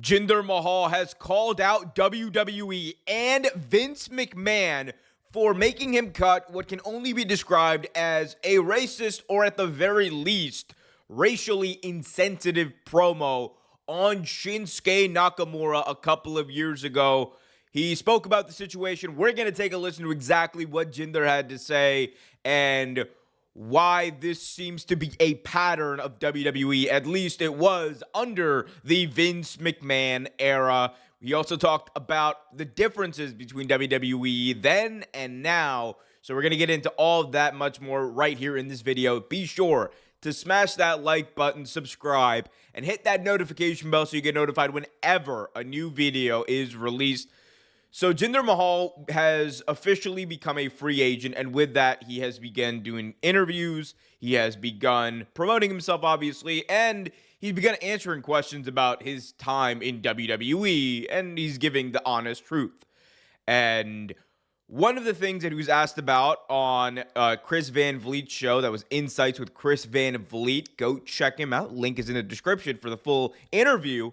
Jinder Mahal has called out WWE and Vince McMahon for making him cut what can only be described as a racist or at the very least racially insensitive promo on Shinsuke Nakamura a couple of years ago. He spoke about the situation. We're going to take a listen to exactly what Jinder had to say and why this seems to be a pattern of WWE. At least it was under the Vince McMahon era. We also talked about the differences between WWE then and now. So we're going to get into all of that much more right here in this video. Be sure to smash that like button, subscribe, and hit that notification bell so you get notified whenever a new video is released. So Jinder Mahal has officially become a free agent, and with that, he has begun doing interviews. He has begun promoting himself, obviously, and he's begun answering questions about his time in WWE, and he's giving the honest truth. And one of the things that he was asked about on Chris Van Vliet's show, that was Insights with Chris Van Vliet, go check him out. Link is in the description for the full interview.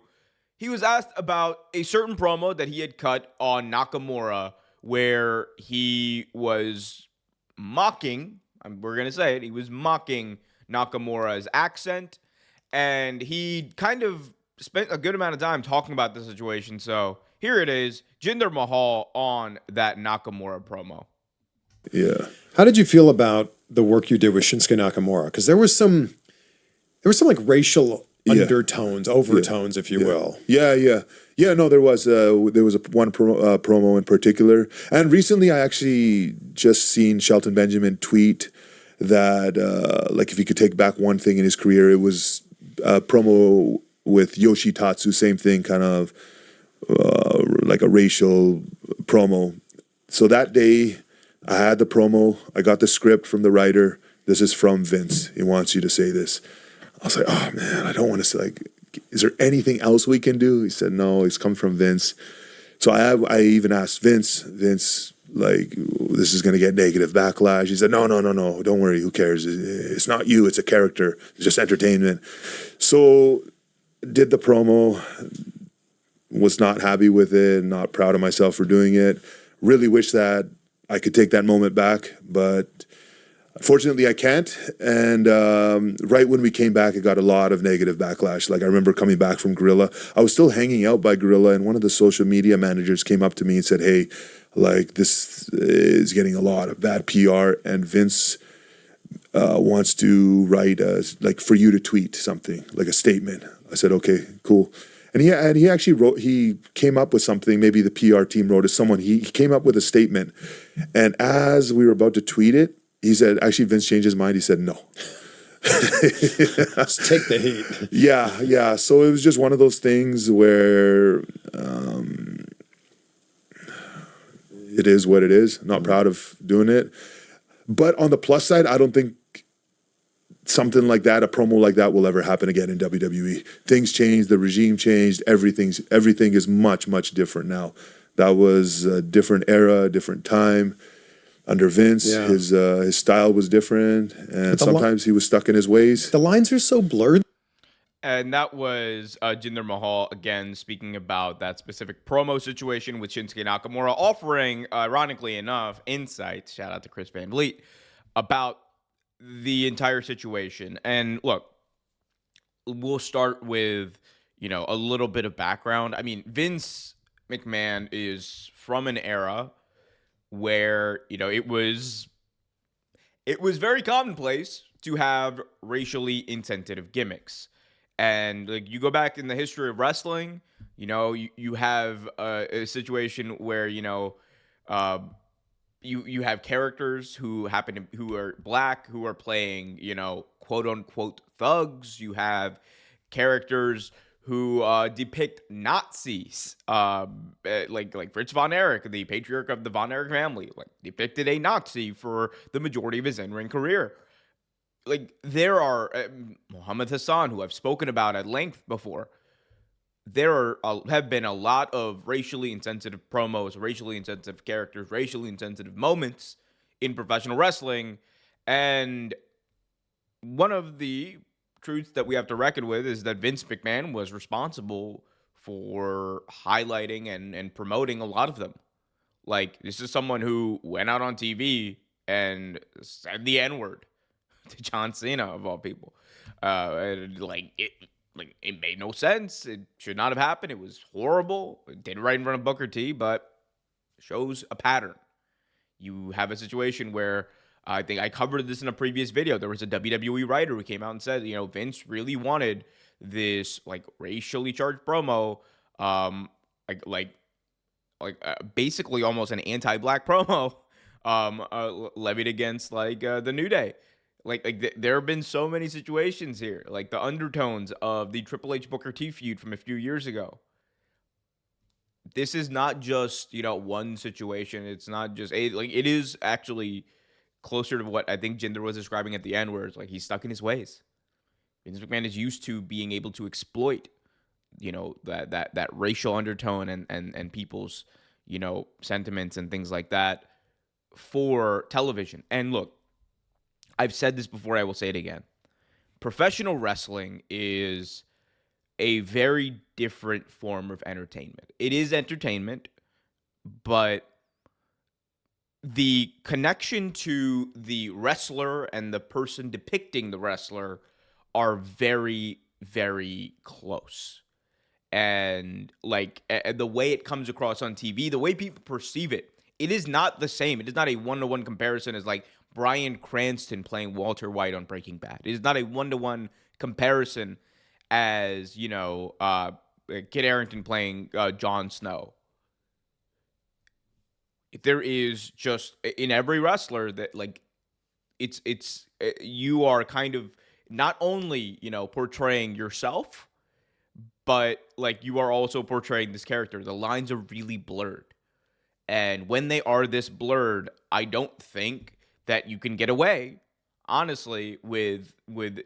He was asked about a certain promo that he had cut on Nakamura where he was mocking, we're going to say it, he was mocking Nakamura's accent, and he kind of spent a good amount of time talking about the situation. So here it is, Jinder Mahal on that Nakamura promo. Yeah. How did you feel about the work you did with Shinsuke Nakamura? Because there was some like racial undertones, overtones, if you will. Yeah. No, there was one promo in particular, and recently I actually just seen Shelton Benjamin tweet that like if he could take back one thing in his career, it was a promo with Yoshitatsu, same thing, kind of like a racial promo. So that day I had the promo, I got the script from the writer. This is from Vince. He wants you to say this. I was like, oh man, I don't want to say, like, is there anything else we can do? He said, no, it's come from Vince. So I even asked Vince, like, this is going to get negative backlash. He said, no, don't worry, who cares? It's not you, it's a character, it's just entertainment. So did the promo, was not happy with it, not proud of myself for doing it. Really wish that I could take that moment back, but unfortunately, I can't. And right when we came back, it got a lot of negative backlash. Like, I remember coming back from Gorilla. I was still hanging out by Gorilla, and one of the social media managers came up to me and said, hey, like, this is getting a lot of bad PR, and Vince wants to write, like, for you to tweet something, like a statement. I said, okay, cool. And he actually wrote, he came up with something, maybe the PR team wrote it, he came up with a statement. And as we were about to tweet it, he said, actually, Vince changed his mind. He said, no. Just take the heat. Yeah. So it was just one of those things where it is what it is. Not proud of doing it. But on the plus side, I don't think something like that, a promo like that, will ever happen again in WWE. Things changed. The regime changed. Everything is much, much different now. That was a different era, different time. Under Vince, his style was different, and sometimes he was stuck in his ways. The lines are so blurred. And that was Jinder Mahal, again, speaking about that specific promo situation with Shinsuke Nakamura, offering, ironically enough, insights, shout out to Chris Van Vliet, about the entire situation. And look, we'll start with, a little bit of background. I mean, Vince McMahon is from an era where, it was very commonplace to have racially insensitive gimmicks. And like, you go back in the history of wrestling, you have a situation where, you have characters who are black, who are playing, quote unquote thugs. You have characters who depict Nazis, like Fritz von Erich, the patriarch of the von Erich family, like depicted a Nazi for the majority of his in-ring career. Like, there are Muhammad Hassan, who I've spoken about at length before. There have been a lot of racially insensitive promos, racially insensitive characters, racially insensitive moments in professional wrestling, and one of the truths that we have to reckon with is that Vince McMahon was responsible for highlighting and promoting a lot of them. Like, this is someone who went out on TV and said the N-word to John Cena of all people. And, like it made no sense. It should not have happened. It was horrible. It did right in front of Booker T, but shows a pattern. You have a situation where I think I covered this in a previous video. There was a WWE writer who came out and said, Vince really wanted this like racially charged promo, like basically almost an anti-black promo, levied against the New Day. There have been so many situations here, like the undertones of the Triple H Booker T feud from a few years ago. This is not just one situation. It's not just it is actually closer to what I think Jinder was describing at the end, where it's like he's stuck in his ways. Vince McMahon is used to being able to exploit that racial undertone and people's sentiments and things like that for television. And look, I've said this before, I will say it again. Professional wrestling is a very different form of entertainment. It is entertainment, but the connection to the wrestler and the person depicting the wrestler are very, very close. And the way it comes across on TV, the way people perceive it, it is not the same. It is not a one-to-one comparison as like Bryan Cranston playing Walter White on Breaking Bad. It is not a one-to-one comparison as, Kit Harington playing Jon Snow. There is just in every wrestler that it's you are kind of not only, portraying yourself, but you are also portraying this character. The lines are really blurred. And when they are this blurred, I don't think that you can get away, honestly, with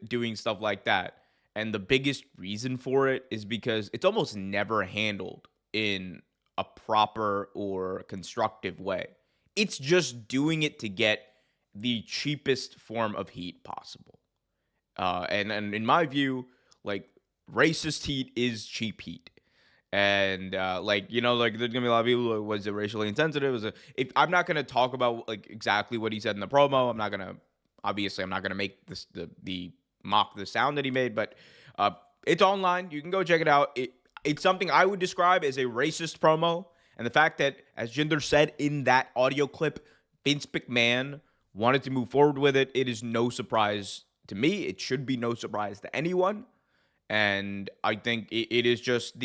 doing stuff like that. And the biggest reason for it is because it's almost never handled in a proper or constructive way. It's just doing it to get the cheapest form of heat possible. And in my view, racist heat is cheap heat. And there's gonna be a lot of people who was it racially insensitive? I'm not gonna talk about exactly what he said in the promo. I'm not gonna make this the mock the sound that he made, but it's online. You can go check it out. It's something I would describe as a racist promo. And the fact that, as Jinder said in that audio clip, Vince McMahon wanted to move forward with it, it is no surprise to me. It should be no surprise to anyone. And I think it is just as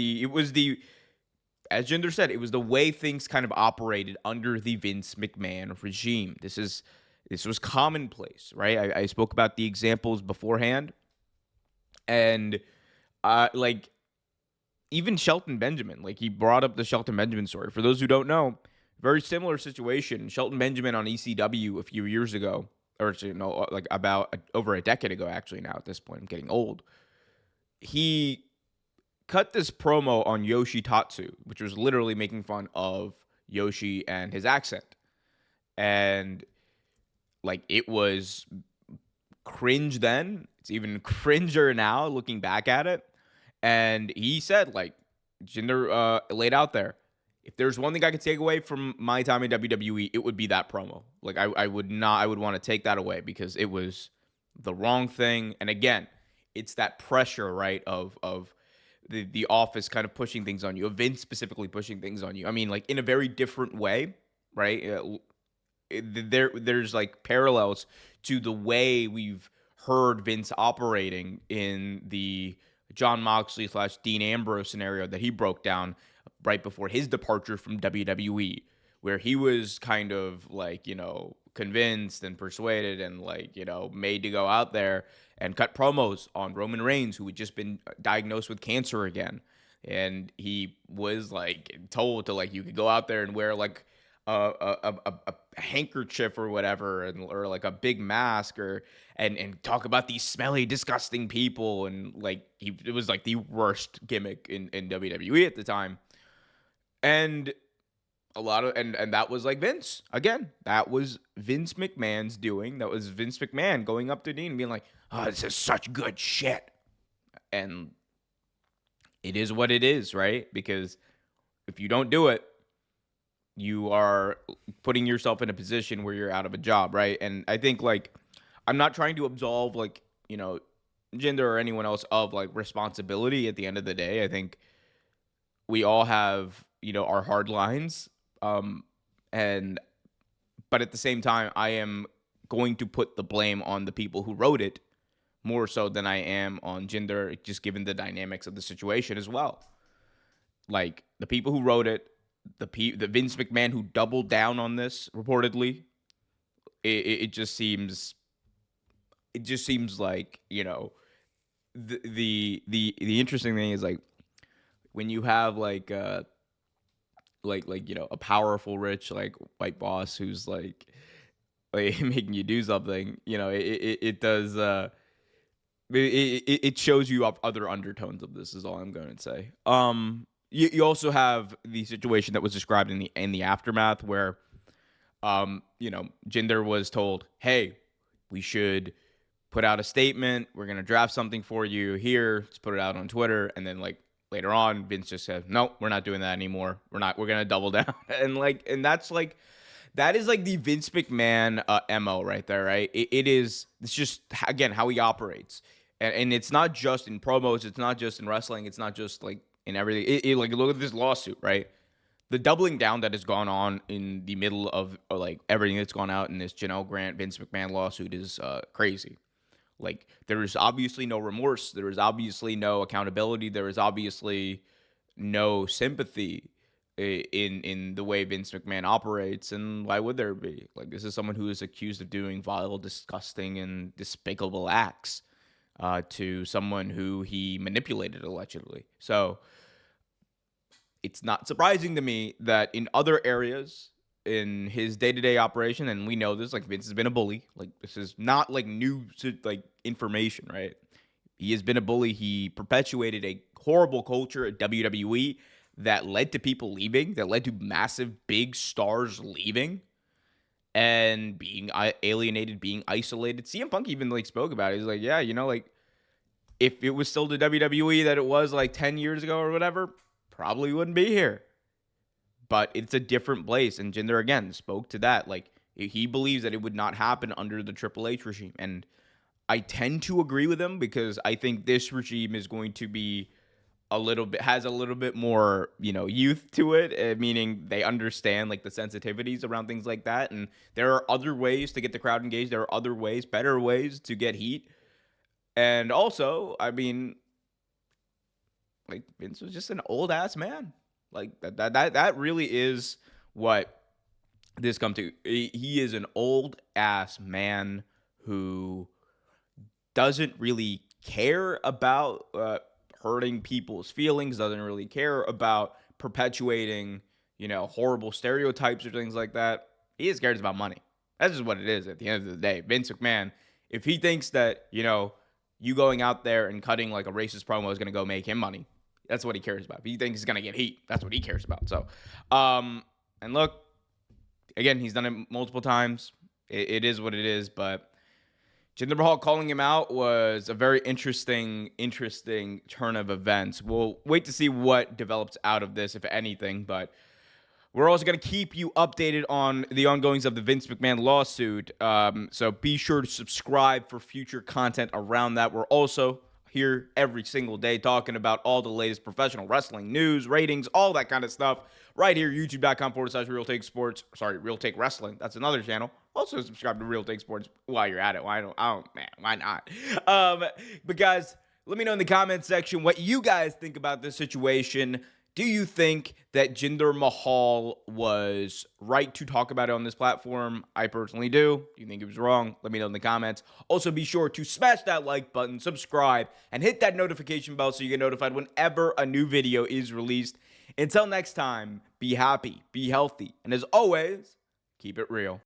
Jinder said, it was the way things kind of operated under the Vince McMahon regime. This was commonplace, right? I spoke about the examples beforehand. And even Shelton Benjamin, he brought up the Shelton Benjamin story. For those who don't know, very similar situation. Shelton Benjamin on ECW a few years ago, or about over a decade ago, actually. Now at this point, I'm getting old. He cut this promo on Yoshi Tatsu, which was literally making fun of Yoshi and his accent. And it was cringe then. It's even cringer now looking back at it. And he said, Jinder laid out there, if there's one thing I could take away from my time in WWE, it would be that promo. I would want to take that away because it was the wrong thing. And again, it's that pressure, right, of the office kind of pushing things on you, of Vince specifically pushing things on you. I mean, in a very different way, right? There's parallels to the way we've heard Vince operating in the Jon Moxley / Dean Ambrose scenario that he broke down right before his departure from WWE, where he was kind of convinced and persuaded and made to go out there and cut promos on Roman Reigns, who had just been diagnosed with cancer again. And he was told to you could go out there and wear a handkerchief or whatever, or a big mask, and talk about these smelly, disgusting people, and it was the worst gimmick in WWE at the time. And a lot of and that was Vince. Again, that was Vince McMahon's doing. That was Vince McMahon going up to Dean and being oh, this is such good shit. And it is what it is, right? Because if you don't do it, you are putting yourself in a position where you're out of a job, right? And I think, like, I'm not trying to absolve, like, Jinder or anyone else of, like, responsibility at the end of the day. I think we all have, our hard lines. And but at the same time, I am going to put the blame on the people who wrote it more so than I am on Jinder, just given the dynamics of the situation as well. Like, the people who wrote it, the Vince McMahon who doubled down on this reportedly, it just seems like, the interesting thing is, like, when you have like a powerful rich, like, white boss who's like making you do something, it does it shows you other undertones of this, is all I'm going to say. You also have the situation that was described in the aftermath where Jinder was told, hey, we should put out a statement, we're going to draft something for you here, let's put it out on Twitter. And then, like, later on, Vince just said, no, we're not doing that anymore, we're going to double down. and that's like, that is like the Vince McMahon MO right there, right? It's just, again, how he operates. And it's not just in promos, it's not just in wrestling, it's not just like in everything. Like, look at this lawsuit, right? The doubling down that has gone on in the middle of like everything that's gone out in this Janelle Grant Vince McMahon lawsuit is crazy. Like, there is obviously no remorse, there is obviously no accountability, there is obviously no sympathy in the way Vince McMahon operates. And why would there be? Like, this is someone who is accused of doing vile, disgusting, and despicable acts to someone who he manipulated, allegedly. So it's not surprising to me that in other areas in his day-to-day operation, and we know this, like, Vince has been a bully. Like, this is not like new like information, right? He has been a bully. He perpetuated a horrible culture at WWE that led to people leaving, that led to massive big stars leaving and being alienated, being isolated. CM Punk even, like, spoke about it. He's like, yeah, like, if it was still the WWE that it was like 10 years ago or whatever, probably wouldn't be here. But it's a different place. And Jinder, again, spoke to that. Like, he believes that it would not happen under the Triple H regime. And I tend to agree with him, because I think this regime is going to be has a little bit more, youth to it, meaning they understand, like, the sensitivities around things like that. And there are other ways to get the crowd engaged. There are other ways, better ways to get heat. And also, I mean, like, Vince was just an old ass man. Like, that really is what this come to. He is an old ass man who doesn't really care about hurting people's feelings, doesn't really care about perpetuating, horrible stereotypes or things like that. He just cares about money. That's just what it is at the end of the day. Vince McMahon, if he thinks that, you going out there and cutting like a racist promo is going to go make him money, that's what he cares about. If he thinks he's going to get heat, that's what he cares about. So, and look, again, he's done it multiple times. It is what it is, but Jinder Mahal calling him out was a very interesting turn of events. We'll wait to see what develops out of this, if anything, but we're also going to keep you updated on the ongoings of the Vince McMahon lawsuit. So be sure to subscribe for future content around that. We're also here every single day talking about all the latest professional wrestling news, ratings, all that kind of stuff. Right here, youtube.com/Real Take Sports. Sorry, Real Take Wrestling. That's another channel. Also subscribe to Real Take Sports while you're at it. Why not? But guys, let me know in the comments section what you guys think about this situation. Do you think that Jinder Mahal was right to talk about it on this platform? I personally do. Do you think he was wrong? Let me know in the comments. Also, be sure to smash that like button, subscribe, and hit that notification bell so you get notified whenever a new video is released. Until next time, be happy, be healthy, and as always, keep it real.